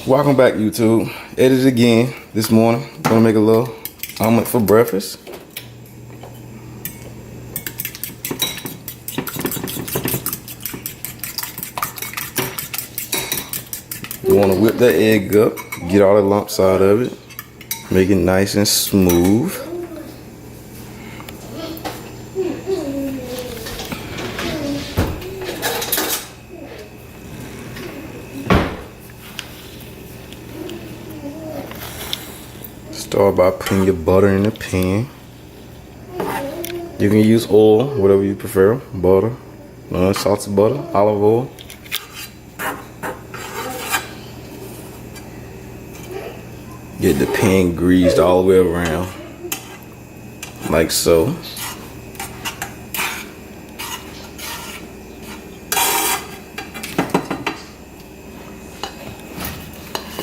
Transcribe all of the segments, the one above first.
Welcome back, YouTube. Edited again this morning. Gonna make a little omelet for breakfast. You wanna whip that egg up, get all the lumps out of it, make it nice and smooth. Start by putting your butter in the pan. You can use oil, whatever you prefer. Butter, salted butter, olive oil. Get the pan greased all the way around, like so.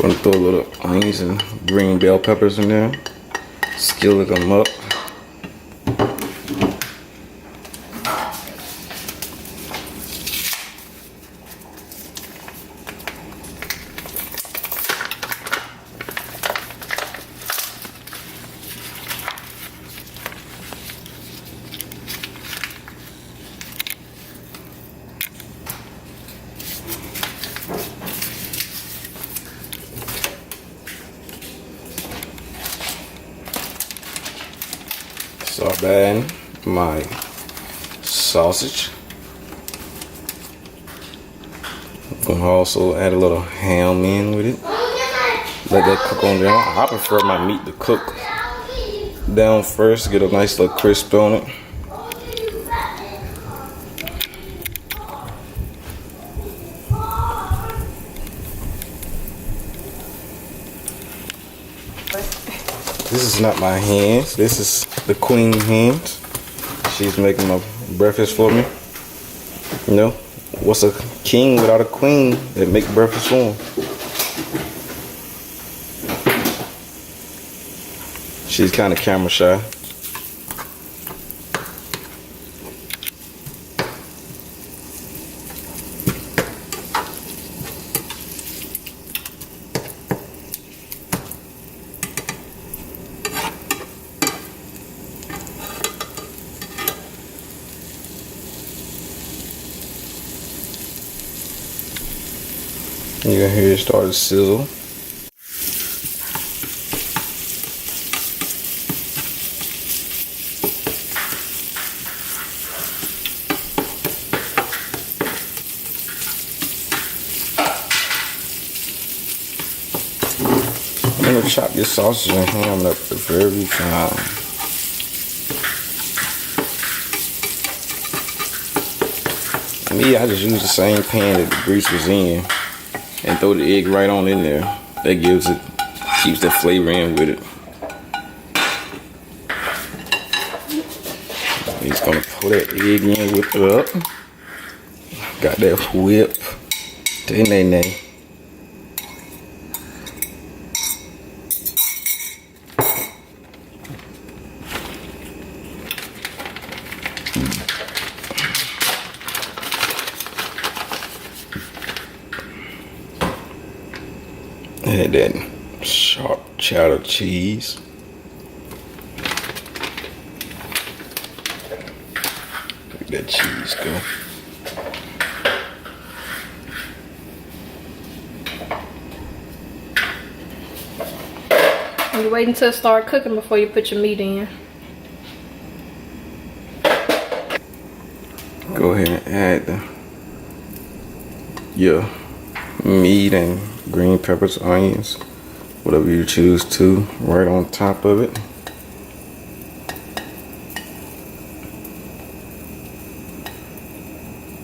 Gonna throw a little onions and green bell peppers in there. Skillet them up. Start adding my sausage. I'm gonna also add a little ham in with it. Let that cook on down. I prefer my meat to cook down first, get a nice little crisp on it. This is not my hands. This is the queen hands. She's making my breakfast for me. You know, what's a king without a queen that make breakfast for him? She's kind of camera shy. You can hear it start to sizzle. I'm gonna chop your sausage and ham up every time. Me, I just use the same pan that the grease was in. And throw the egg right on in there. That gives it, keeps that flavor in with it. He's gonna pull that egg in, whip it up. Got that whip. Nay. Add that sharp cheddar cheese. Let that cheese go. You wait until it starts cooking before you put your meat in. Go ahead and add your meat and green peppers, onions, whatever you choose to, right on top of it.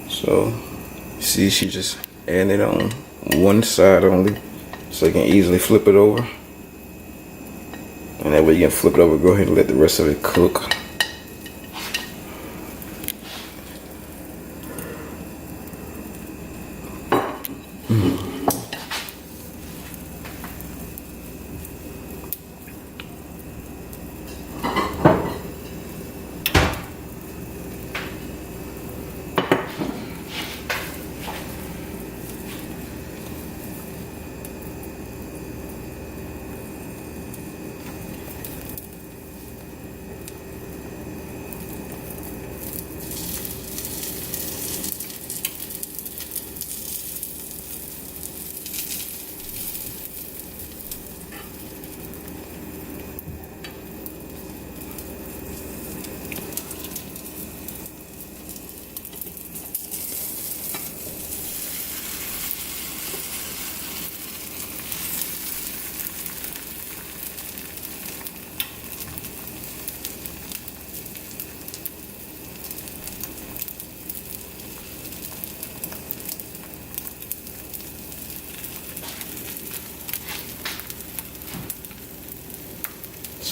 So, see, she just added it on one side only, so you can easily flip it over. And that way you can flip it over, go ahead and let the rest of it cook.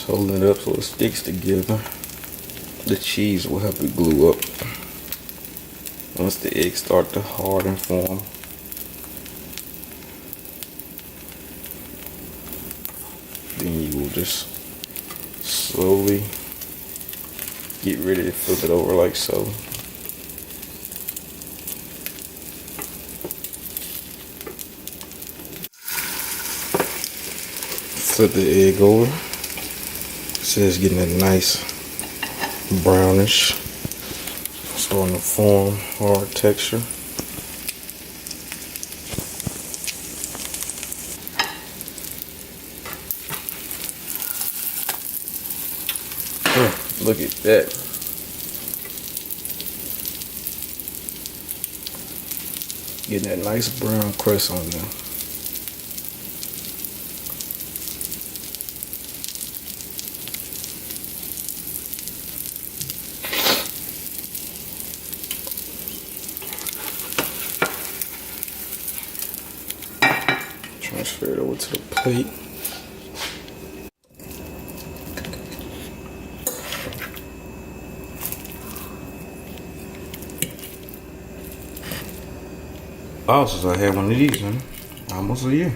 holding it up so it sticks together. The cheese will help it glue up once the eggs start to harden form. Then you will just slowly get ready to flip it over like so. Flip the egg over. So it's getting a nice brownish, starting to form hard texture. Look at that. Getting that nice brown crust on there. Transfer it over to the plate. Oh, since I had one of these, man, almost a year.